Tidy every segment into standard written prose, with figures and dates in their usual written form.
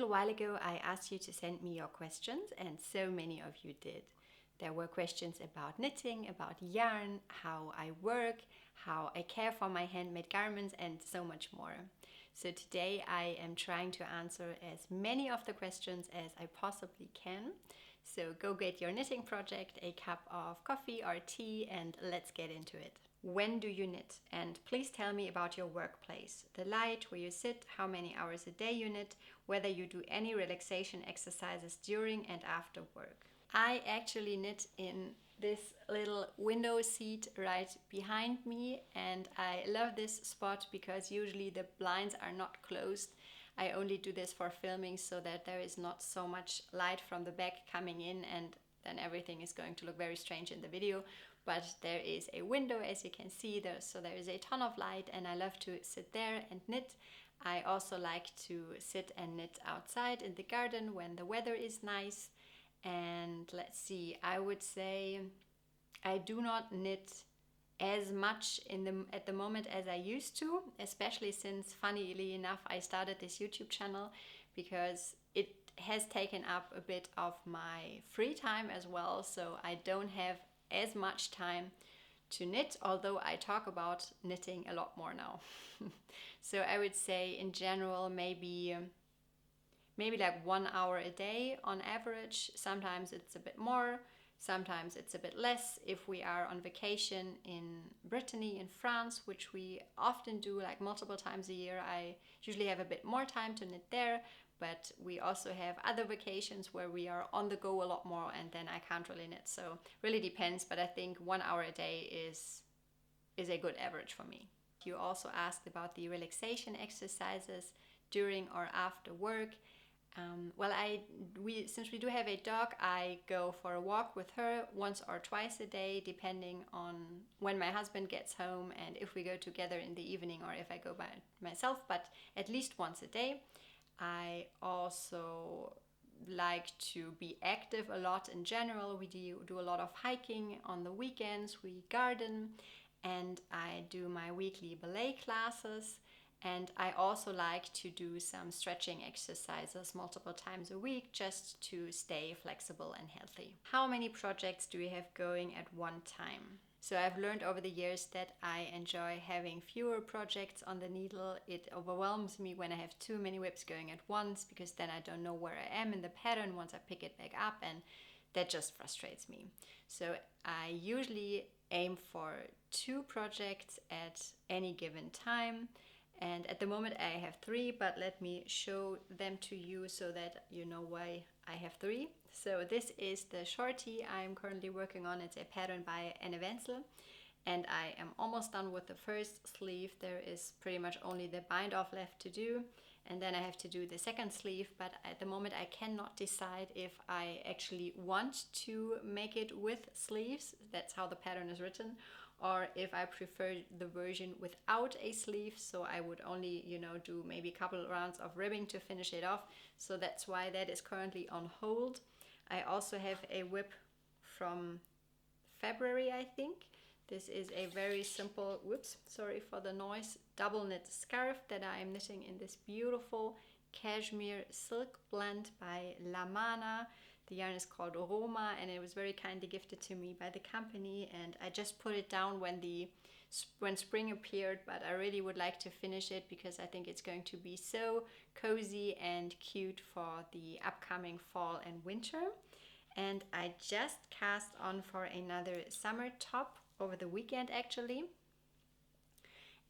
little while ago I asked you to send me your questions, and so many of you did. There were questions about knitting, about yarn, how I work, how I care for my handmade garments, and so much more. So today I am trying to answer as many of the questions as I possibly can. So go get your knitting project, a cup of coffee or tea, and let's get into it. When do you knit? And please tell me about your workplace, the light, where you sit, how many hours a day you knit, whether you do any relaxation exercises during and after work. I actually knit in this little window seat right behind me, and I love this spot because usually the blinds are not closed. I only do this for filming so that there is not so much light from the back coming in, and then everything is going to look very strange in the video. But there is a window, as you can see, so there is a ton of light, and I love to sit there and knit. I also like to sit and knit outside in the garden when the weather is nice. And let's see, I would say I do not knit as much at the moment as I used to, especially since, funnily enough, I started this YouTube channel, because it has taken up a bit of my free time as well, so I don't have as much time to knit, although I talk about knitting a lot more now. So I would say in general maybe like 1 hour a day on average. Sometimes it's a bit more, sometimes it's a bit less. If we are on vacation in Brittany, in France, which we often do like multiple times a year, I usually have a bit more time to knit there. But we also have other vacations where we are on the go a lot more, and then I can't really knit. So really depends, but I think 1 hour a day is a good average for me. You also asked about the relaxation exercises during or after work. Since we do have a dog, I go for a walk with her once or twice a day, depending on when my husband gets home and if we go together in the evening or if I go by myself, but at least once a day. I also like to be active a lot in general. We do a lot of hiking on the weekends, we garden, and I do my weekly ballet classes. And I also like to do some stretching exercises multiple times a week just to stay flexible and healthy. How many projects do we have going at one time? So I've learned over the years that I enjoy having fewer projects on the needle. It overwhelms me when I have too many whips going at once, because then I don't know where I am in the pattern once I pick it back up, and that just frustrates me. So I usually aim for 2 projects at any given time. And at the moment I have 3, but let me show them to you so that you know why I have 3. So this is the shorty I'm currently working on. It's a pattern by Anne Wenzel, and I am almost done with the first sleeve. There is pretty much only the bind off left to do, and then I have to do the second sleeve. But at the moment I cannot decide if I actually want to make it with sleeves. That's how the pattern is written. Or if I prefer the version without a sleeve, so I would only, do maybe a couple of rounds of ribbing to finish it off. So that's why that is currently on hold. I also have a whip from February, I think. This is a very simple, sorry for the noise, double knit scarf that I am knitting in this beautiful cashmere silk blend by La Mana. The yarn is called Roma, and it was very kindly gifted to me by the company, and I just put it down when spring appeared, but I really would like to finish it because I think it's going to be so cozy and cute for the upcoming fall and winter. And I just cast on for another summer top over the weekend actually.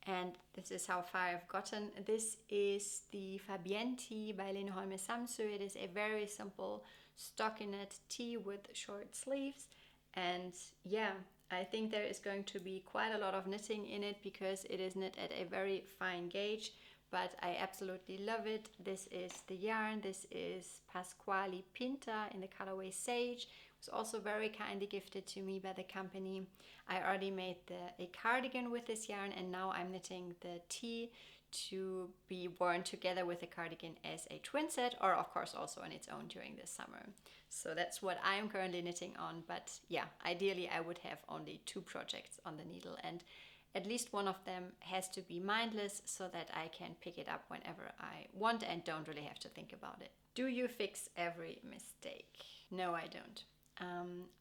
And this is how far I've gotten. This is the Fabienti by Lindholme Samsø. It is a very simple stockinette tee with short sleeves. And yeah, I think there is going to be quite a lot of knitting in it because it is knit at a very fine gauge, but I absolutely love it. This is the yarn. This is Pasquale Pinta in the colorway Sage. It was also very kindly gifted to me by the company. I already made a cardigan with this yarn, and now I'm knitting the tee to be worn together with the cardigan as a twin set, or of course also on its own during the summer. So that's what I am currently knitting on, but yeah, ideally I would have only 2 projects on the needle. And at least one of them has to be mindless so that I can pick it up whenever I want and don't really have to think about it. Do you fix every mistake? No, I don't.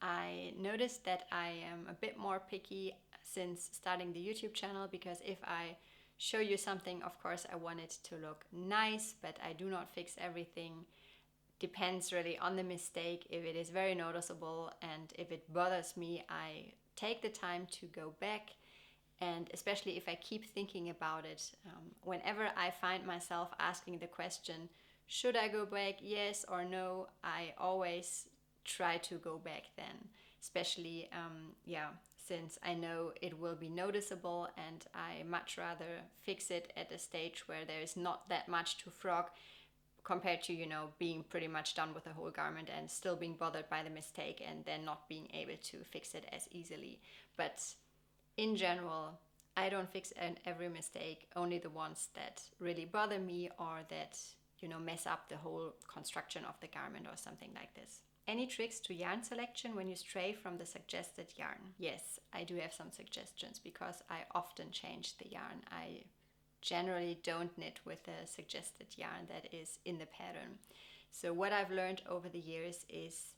I noticed that I am a bit more picky since starting the YouTube channel, because if I show you something, of course I want it to look nice, but I do not fix everything. Depends really on the mistake. If it is very noticeable and if it bothers me, I take the time to go back. And especially if I keep thinking about it, whenever I find myself asking the question, should I go back, yes or no, I always try to go back then. Especially, since I know it will be noticeable, and I much rather fix it at a stage where there is not that much to frog, compared to, being pretty much done with the whole garment and still being bothered by the mistake and then not being able to fix it as easily. But in general, I don't fix every mistake, only the ones that really bother me or that, mess up the whole construction of the garment or something like this. Any tricks to yarn selection when you stray from the suggested yarn? Yes, I do have some suggestions because I often change the yarn. I generally don't knit with the suggested yarn that is in the pattern. So what I've learned over the years is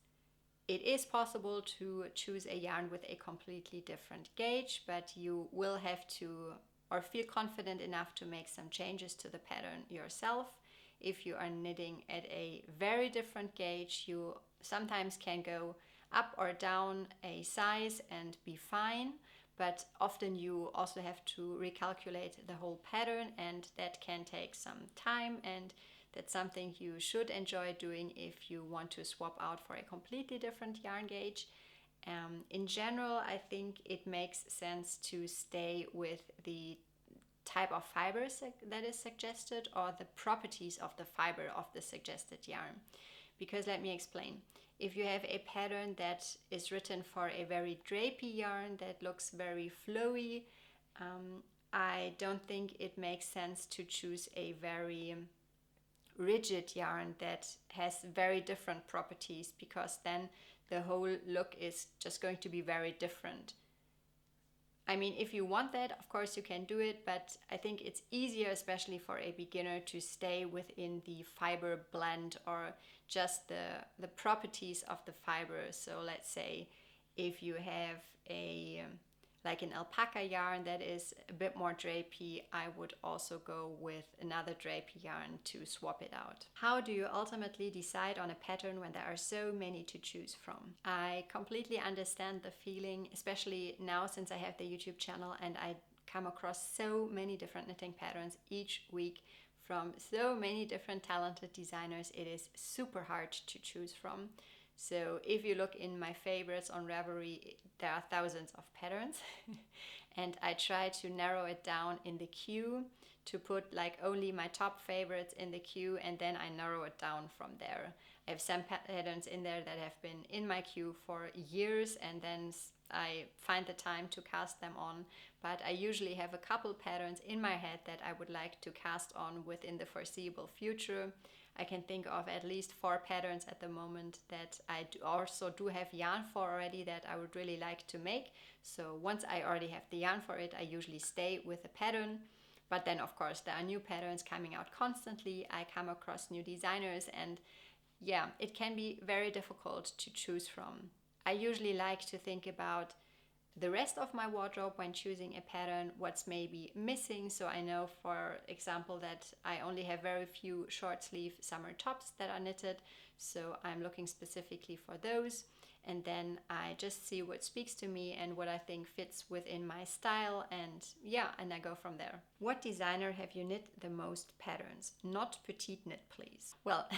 it is possible to choose a yarn with a completely different gauge, but you will have to, or feel confident enough to make some changes to the pattern yourself. If you are knitting at a very different gauge, you sometimes can go up or down a size and be fine, but often you also have to recalculate the whole pattern, and that can take some time, and that's something you should enjoy doing if you want to swap out for a completely different yarn gauge. In general, I think it makes sense to stay with the type of fibers that is suggested, or the properties of the fiber of the suggested yarn. Because let me explain. If you have a pattern that is written for a very drapey yarn that looks very flowy, I don't think it makes sense to choose a very rigid yarn that has very different properties, because then the whole look is just going to be very different. I mean, if you want that, of course you can do it, but I think it's easier, especially for a beginner, to stay within the fiber blend or just the properties of the fiber. So let's say if you have like an alpaca yarn that is a bit more drapey, I would also go with another drapey yarn to swap it out. How do you ultimately decide on a pattern when there are so many to choose from? I completely understand the feeling, especially now since I have the YouTube channel and I come across so many different knitting patterns each week from so many different talented designers. It is super hard to choose from. So if you look in my favorites on Ravelry, there are thousands of patterns and I try to narrow it down in the queue to put like only my top favorites in the queue, and then I narrow it down from there. I have some patterns in there that have been in my queue for years, and then I find the time to cast them on, but I usually have a couple patterns in my head that I would like to cast on within the foreseeable future. I can think of at least 4 patterns at the moment that I also do have yarn for already that I would really like to make. So once I already have the yarn for it, I usually stay with the pattern. But then of course there are new patterns coming out constantly. I come across new designers, and yeah, it can be very difficult to choose from. I usually like to think about the rest of my wardrobe when choosing a pattern, what's maybe missing. So I know, for example, that I only have very few short sleeve summer tops that are knitted, so I'm looking specifically for those, and then I just see what speaks to me and what I think fits within my style, and I go from there. What designer have you knit the most patterns? Not petite knit, please. Well,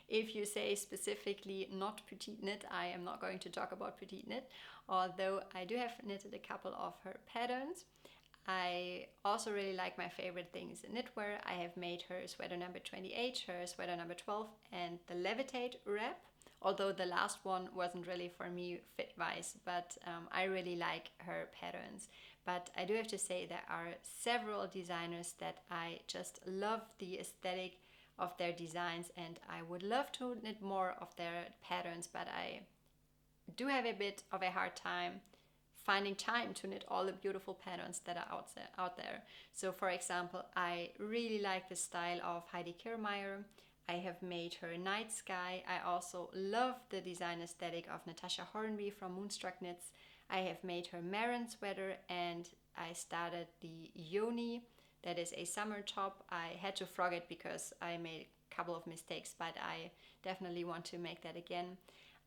if you say specifically not petite knit, I am not going to talk about petite knit, although I do have knitted a couple of her patterns. I also really like my favorite things in knitwear. I have made her sweater number 28, her sweater number 12, and the Levitate wrap. Although the last one wasn't really for me fit-wise, but I really like her patterns. But I do have to say there are several designers that I just love the aesthetic of their designs, and I would love to knit more of their patterns, but I do have a bit of a hard time finding time to knit all the beautiful patterns that are out there. So for example, I really like the style of Heidi Kirrmaier. I have made her Night Sky. I also love the design aesthetic of Natasha Hornby from Moonstruck Knits. I have made her Marin sweater, and I started the Yoni, that is a summer top. I had to frog it because I made a couple of mistakes, but I definitely want to make that again.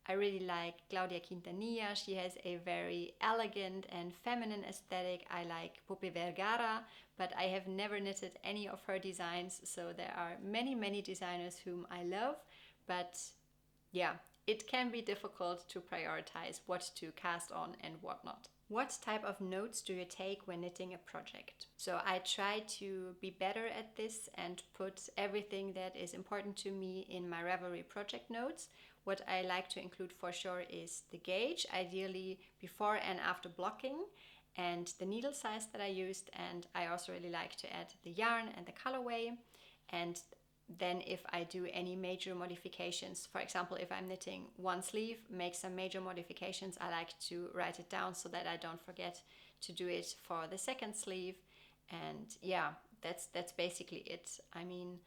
I really like Claudia Quintanilla. She has a very elegant and feminine aesthetic. I like Pope Vergara, but I have never knitted any of her designs. So there are many designers whom I love, but yeah, it can be difficult to prioritize what to cast on and what not. What type of notes do you take when knitting a project? So I try to be better at this and put everything that is important to me in my Ravelry project notes. What I like to include for sure is the gauge, ideally before and after blocking, and the needle size that I used. And I also really like to add the yarn and the colorway. And then if I do any major modifications, for example, if I'm knitting one sleeve, make some major modifications, I like to write it down so that I don't forget to do it for the second sleeve. And yeah, that's basically it. I mean,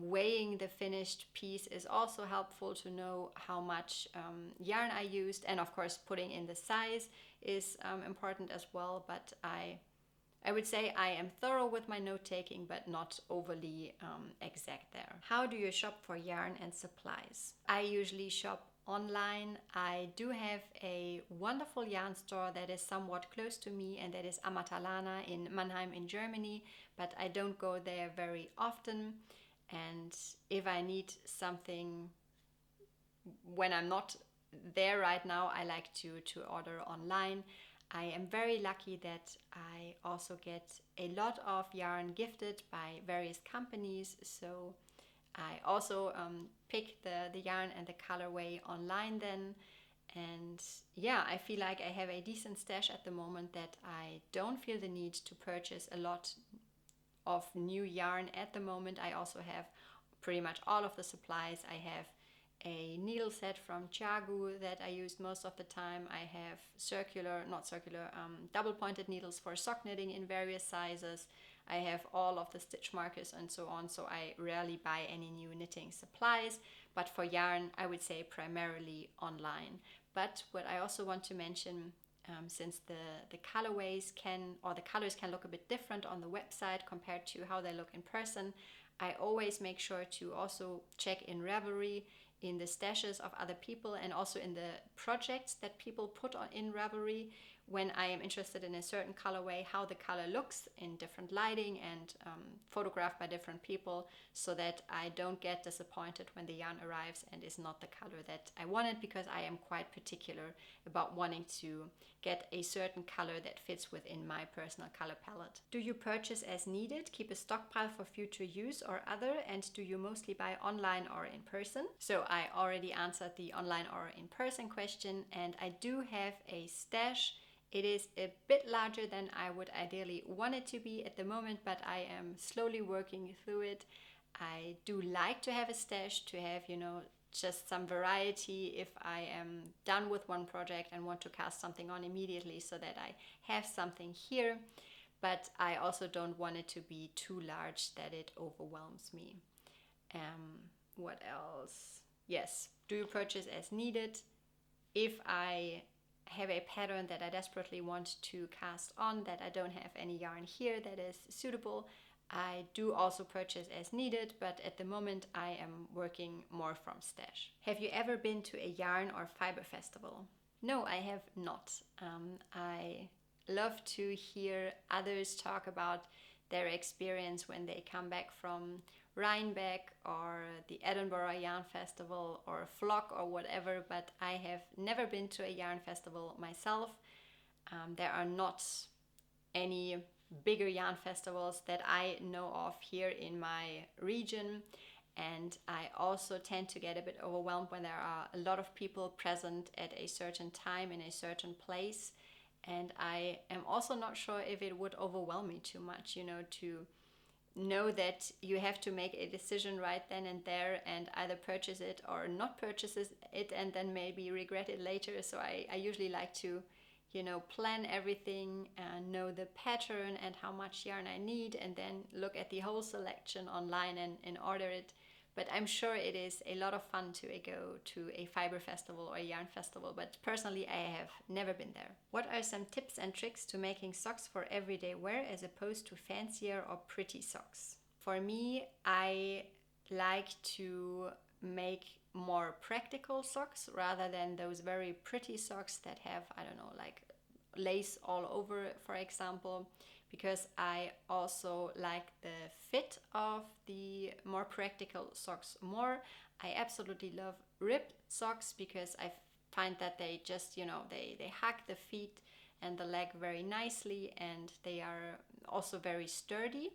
weighing the finished piece is also helpful to know how much yarn I used, and of course putting in the size is important as well, but I would say I am thorough with my note taking, but not overly exact there. How do you shop for yarn and supplies? I usually shop online. I do have a wonderful yarn store that is somewhat close to me, and that is Amatalana in Mannheim in Germany, but I don't go there very often. And if I need something when I'm not there right now, I like to order online. I am very lucky that I also get a lot of yarn gifted by various companies, so I also pick the yarn and the colorway online then. And yeah, I feel like I have a decent stash at the moment, that I don't feel the need to purchase a lot of new yarn at the moment. I also have pretty much all of the supplies. I have a needle set from Chiagu that I used most of the time. I have double pointed needles for sock knitting in various sizes. I have all of the stitch markers and so on, so I rarely buy any new knitting supplies. But for yarn, I would say primarily online. But what I also want to mention, since the colorways the colors can look a bit different on the website compared to how they look in person, I always make sure to also check in Ravelry, in the stashes of other people, and also in the projects that people put on in Ravelry, when I am interested in a certain colorway, how the color looks in different lighting and photographed by different people, so that I don't get disappointed when the yarn arrives and is not the color that I wanted, because I am quite particular about wanting to get a certain color that fits within my personal color palette. Do you purchase as needed, keep a stockpile for future use or other, and do you mostly buy online or in person? So I already answered the online or in person question, and I do have a stash. It is a bit larger than I would ideally want it to be at the moment, but I am slowly working through it. I do like to have a stash, to have, just some variety if I am done with one project and want to cast something on immediately, so that I have something here. But I also don't want it to be too large that it overwhelms me. What else? Yes, do you purchase as needed? If I have a pattern that I desperately want to cast on, that I don't have any yarn here that is suitable, I do also purchase as needed, but at the moment I am working more from stash. Have you ever been to a yarn or fiber festival? No, I have not. I love to hear others talk about their experience when they come back from Rhinebeck or the Edinburgh Yarn Festival or Flock or whatever, but I have never been to a yarn festival myself. There are not any bigger yarn festivals that I know of here in my region, and I also tend to get a bit overwhelmed when there are a lot of people present at a certain time in a certain place, and I am also not sure if it would overwhelm me too much, to know that you have to make a decision right then and there and either purchase it or not purchase it, and then maybe regret it later. So I usually like to plan everything and know the pattern and how much yarn I need, and then look at the whole selection online and order it. But I'm sure it is a lot of fun to go to a fiber festival or a yarn festival, but personally I have never been there. What are some tips and tricks to making socks for everyday wear as opposed to fancier or pretty socks? For me, I like to make more practical socks rather than those very pretty socks that have, I don't know, like lace all over, for example, because I also like the fit of the more practical socks more. I absolutely love ribbed socks because I find that they just, they hug the feet and the leg very nicely, and they are also very sturdy.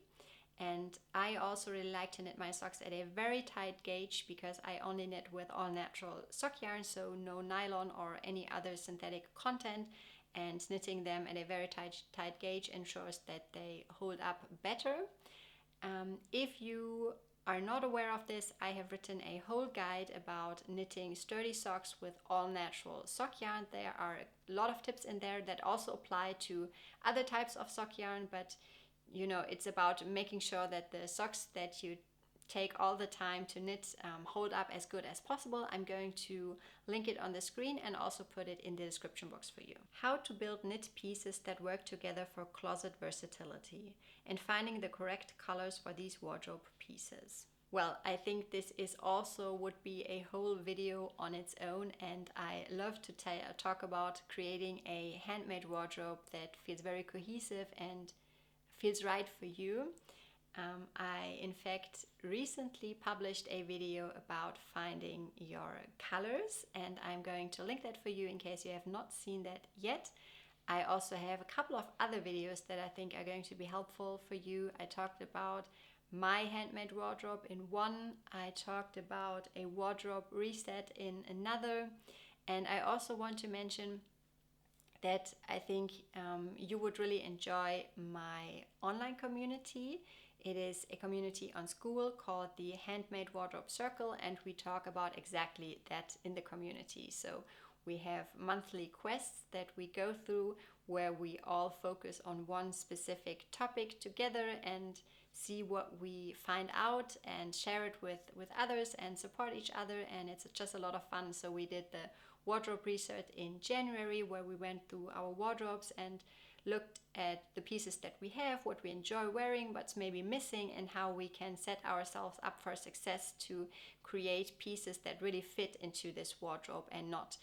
And I also really like to knit my socks at a very tight gauge because I only knit with all natural sock yarn, so no nylon or any other synthetic content. And knitting them at a very tight gauge ensures that they hold up better. If you are not aware of this, I have written a whole guide about knitting sturdy socks with all natural sock yarn. There are a lot of tips in there that also apply to other types of sock yarn, but it's about making sure that the socks that you take all the time to knit hold up as good as possible. I'm going to link it on the screen and also put it in the description box for you. How to build knit pieces that work together for closet versatility, and finding the correct colors for these wardrobe pieces. Well, I think this is also would be a whole video on its own, and I love to talk about creating a handmade wardrobe that feels very cohesive and feels right for you. I, in fact, recently published a video about finding your colors, and I'm going to link that for you in case you have not seen that yet. I also have a couple of other videos that I think are going to be helpful for you. I talked about my handmade wardrobe in one, I talked about a wardrobe reset in another, and I also want to mention that I think you would really enjoy my online community. It is a community on School called the Handmade Wardrobe Circle, and we talk about exactly that in the community. So we have monthly quests that we go through where we all focus on one specific topic together and see what we find out and share it with others and support each other, and it's just a lot of fun. So we did the wardrobe research in January, where we went through our wardrobes and looked at the pieces that we have, what we enjoy wearing, what's maybe missing, and how we can set ourselves up for success to create pieces that really fit into this wardrobe and not,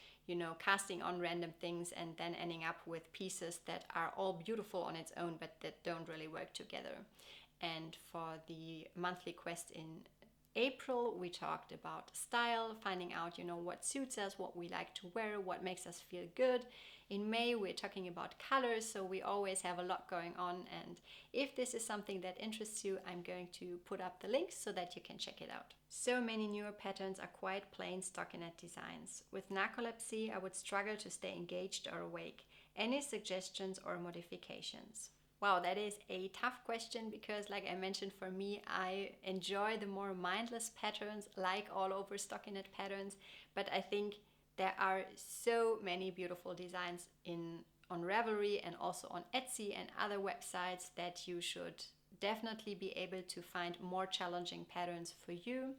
casting on random things and then ending up with pieces that are all beautiful on its own but that don't really work together. And for the monthly quest in April, we talked about style, finding out, what suits us, what we like to wear, what makes us feel good. In May, we're talking about colors, so we always have a lot going on. And if this is something that interests you, I'm going to put up the links so that you can check it out. So many newer patterns are quite plain stockinette designs. With narcolepsy, I would struggle to stay engaged or awake. Any suggestions or modifications? Wow, that is a tough question because, like I mentioned, for me, I enjoy the more mindless patterns, like all over stockinette patterns, but I think there are so many beautiful designs on Ravelry and also on Etsy and other websites that you should definitely be able to find more challenging patterns for you.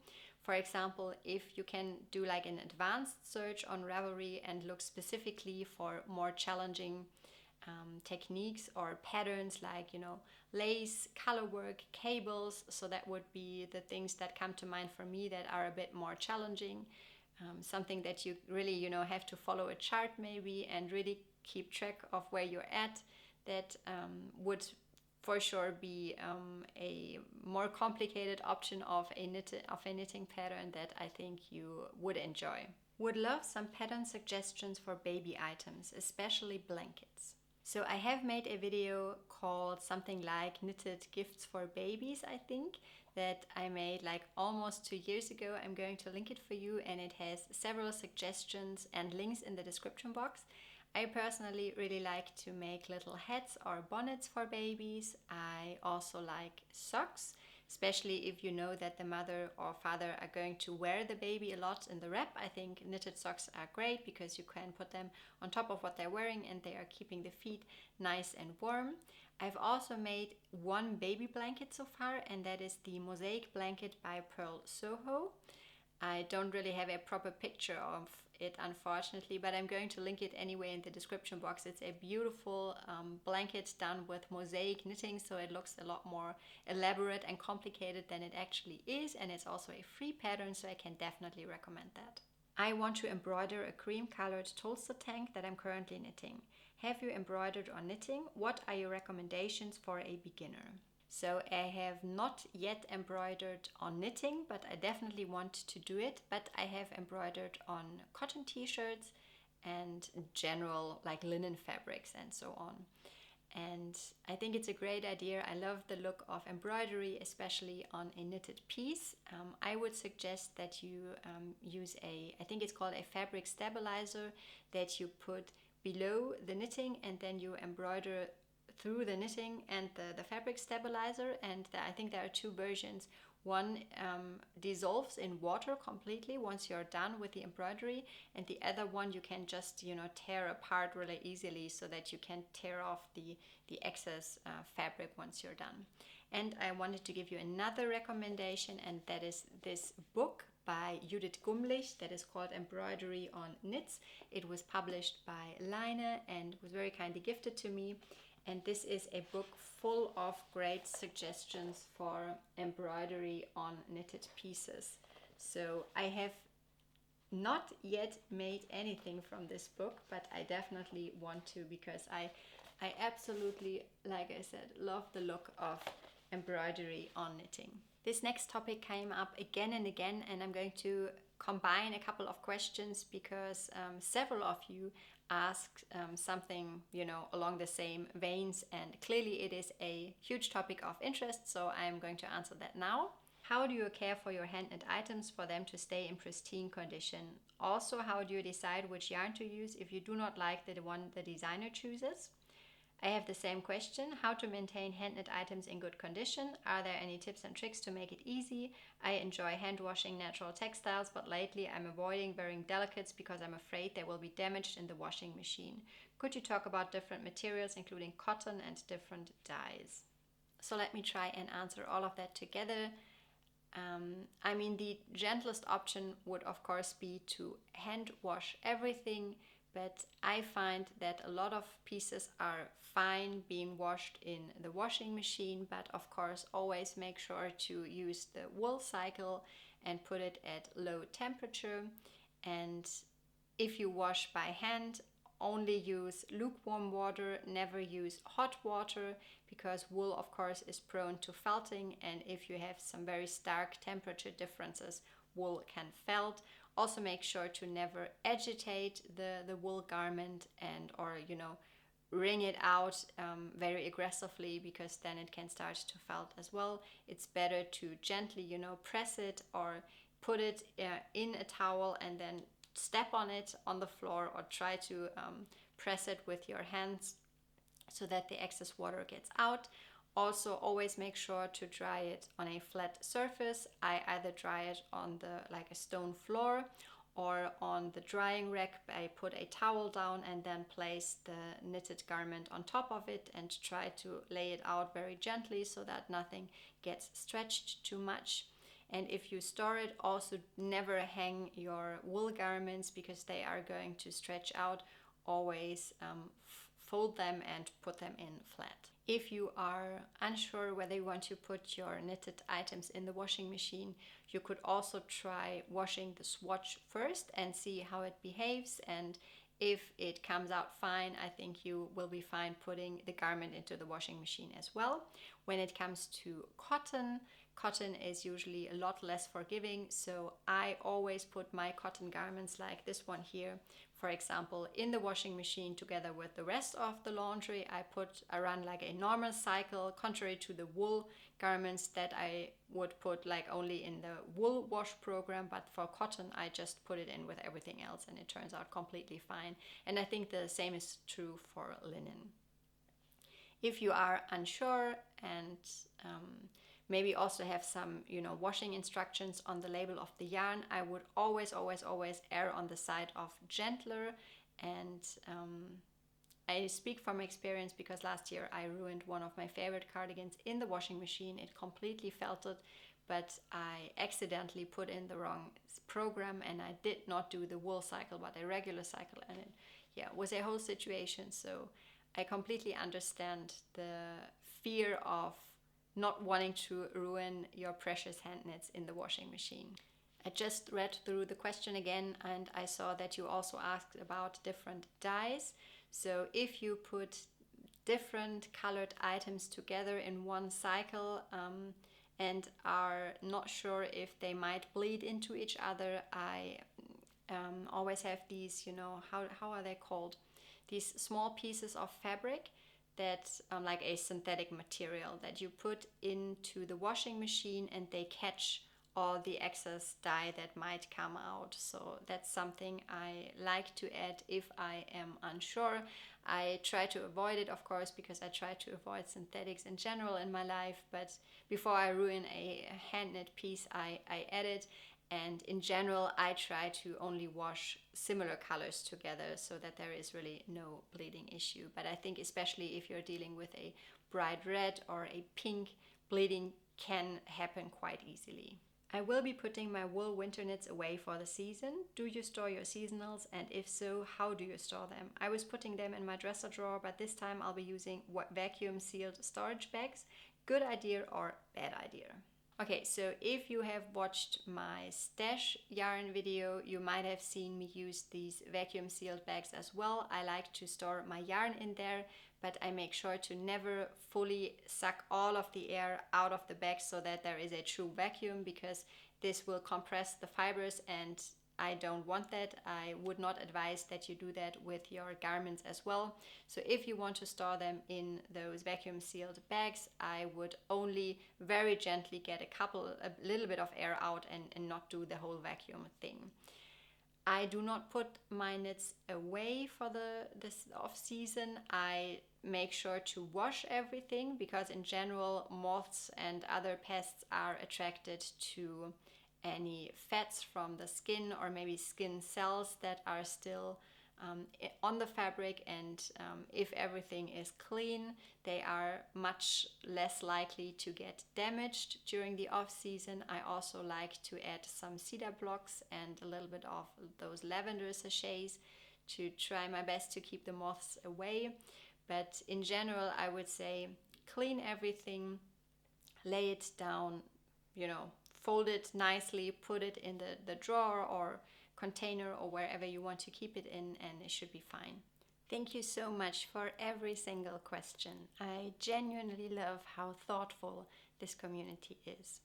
For example, if you can do like an advanced search on Ravelry and look specifically for more challenging techniques or patterns like, lace, color work, cables. So that would be the things that come to mind for me that are a bit more challenging. Something that you really, have to follow a chart maybe and really keep track of where you're at. That would for sure be a more complicated option of a knitting pattern that I think you would enjoy. Would love some pattern suggestions for baby items, especially blankets. So I have made a video called something like Knitted Gifts for Babies, I think, that I made like almost 2 years ago. I'm going to link it for you, and it has several suggestions and links in the description box. I personally really like to make little hats or bonnets for babies. I also like socks. especially if you know that the mother or father are going to wear the baby a lot in the wrap. I think knitted socks are great because you can put them on top of what they're wearing and they are keeping the feet nice and warm. I've also made one baby blanket so far, and that is the Mosaic Blanket by Pearl Soho. I don't really have a proper picture of it, unfortunately, but I'm going to link it anyway in the description box. It's a beautiful blanket done with mosaic knitting, so it looks a lot more elaborate and complicated than it actually is, and it's also a free pattern, so I can definitely recommend that. I want to embroider a cream-colored Tulsa tank that I'm currently knitting. Have you embroidered or knitting? What are your recommendations for a beginner? So I have not yet embroidered on knitting, but I definitely want to do it. But I have embroidered on cotton t-shirts and general like linen fabrics and so on. And I think it's a great idea. I love the look of embroidery, especially on a knitted piece. I would suggest that you use I think it's called a fabric stabilizer, that you put below the knitting and then you embroider through the knitting and the fabric stabilizer. And I think there are two versions. One dissolves in water completely once you're done with the embroidery, and the other one you can just tear apart really easily so that you can tear off the excess fabric once you're done. And I wanted to give you another recommendation, and that is this book by Judith Gumlich that is called Embroidery on Knits. It was published by Leine and was very kindly gifted to me. And this is a book full of great suggestions for embroidery on knitted pieces. So I have not yet made anything from this book, but I definitely want to, because I absolutely, like I said, love the look of embroidery on knitting. This next topic came up again and again, and I'm going to combine a couple of questions because several of you asked something along the same veins, and clearly it is a huge topic of interest, so I'm going to answer that now. How do you care for your hand-knit items for them to stay in pristine condition? Also, how do you decide which yarn to use if you do not like the one the designer chooses? I have the same question. How to maintain hand-knit items in good condition? Are there any tips and tricks to make it easy? I enjoy hand washing natural textiles, but lately I'm avoiding wearing delicates because I'm afraid they will be damaged in the washing machine. Could you talk about different materials, including cotton and different dyes? So let me try and answer all of that together. The gentlest option would of course be to hand wash everything, but I find that a lot of pieces are fine being washed in the washing machine, but of course always make sure to use the wool cycle and put it at low temperature. And if you wash by hand, only use lukewarm water, never use hot water, because wool of course is prone to felting, and if you have some very stark temperature differences, wool can felt. Also make sure to never agitate the wool garment or wring it out very aggressively, because then it can start to felt as well. It's better to gently press it or put it in a towel and then step on it on the floor, or try to press it with your hands so that the excess water gets out. Also, always make sure to dry it on a flat surface. I either dry it on a stone floor, or on the drying rack. I put a towel down and then place the knitted garment on top of it and try to lay it out very gently so that nothing gets stretched too much. And if you store it, also never hang your wool garments because they are going to stretch out. Always fold them and put them in flat. If you are unsure whether you want to put your knitted items in the washing machine, you could also try washing the swatch first and see how it behaves. And if it comes out fine, I think you will be fine putting the garment into the washing machine as well. When it comes to cotton is usually a lot less forgiving, so I always put my cotton garments, like this one here, for example, in the washing machine together with the rest of the laundry. I run like a normal cycle, contrary to the wool garments that I would put like only in the wool wash program, but for cotton I just put it in with everything else and it turns out completely fine. And I think the same is true for linen. If you are unsure and maybe also have some, washing instructions on the label of the yarn, I would always err on the side of gentler. And I speak from experience because last year I ruined one of my favorite cardigans in the washing machine. It completely felted, but I accidentally put in the wrong program and I did not do the wool cycle but a regular cycle, and it was a whole situation. So I completely understand the fear of not wanting to ruin your precious hand knits in the washing machine. I just read through the question again and I saw that you also asked about different dyes. So if you put different colored items together in one cycle and are not sure if they might bleed into each other, I always have these, how are they called? These small pieces of fabric that like a synthetic material that you put into the washing machine and they catch all the excess dye that might come out. So that's something I like to add if I am unsure. I try to avoid it, of course, because I try to avoid synthetics in general in my life, but before I ruin a hand knit piece, I add it. And in general, I try to only wash similar colors together so that there is really no bleeding issue. But I think especially if you're dealing with a bright red or a pink, bleeding can happen quite easily. I will be putting my wool winter knits away for the season. Do you store your seasonals? And if so, how do you store them? I was putting them in my dresser drawer, but this time I'll be using vacuum sealed storage bags. Good idea or bad idea? Okay, so if you have watched my stash yarn video, you might have seen me use these vacuum sealed bags as well. I like to store my yarn in there, but I make sure to never fully suck all of the air out of the bag so that there is a true vacuum, because this will compress the fibers and I don't want that. I would not advise that you do that with your garments as well. So if you want to store them in those vacuum sealed bags, I would only very gently get a little bit of air out and not do the whole vacuum thing. I do not put my knits away for this off season. I make sure to wash everything because in general moths and other pests are attracted to any fats from the skin or maybe skin cells that are still on the fabric, and if everything is clean, they are much less likely to get damaged during the off season. I also like to add some cedar blocks and a little bit of those lavender sachets to try my best to keep the moths away. But in general, I would say clean everything, lay it down, fold it nicely, put it in the drawer or container or wherever you want to keep it in, and it should be fine. Thank you so much for every single question. I genuinely love how thoughtful this community is.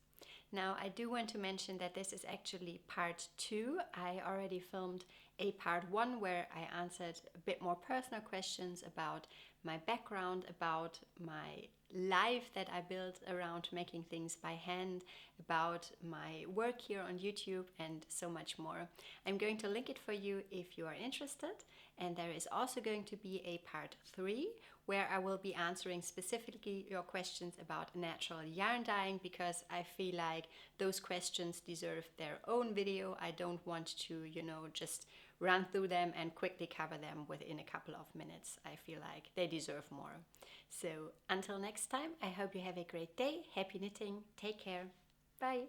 Now, I do want to mention that this is actually part 2. I already filmed a part 1 where I answered a bit more personal questions about my background, about my life that I built around making things by hand, about my work here on YouTube, and so much more. I'm going to link it for you if you are interested. And there is also going to be a part 3 where I will be answering specifically your questions about natural yarn dyeing, because I feel like those questions deserve their own video. I don't want to, just run through them and quickly cover them within a couple of minutes. I feel like they deserve more. So until next time, I hope you have a great day. Happy knitting. Take care. Bye.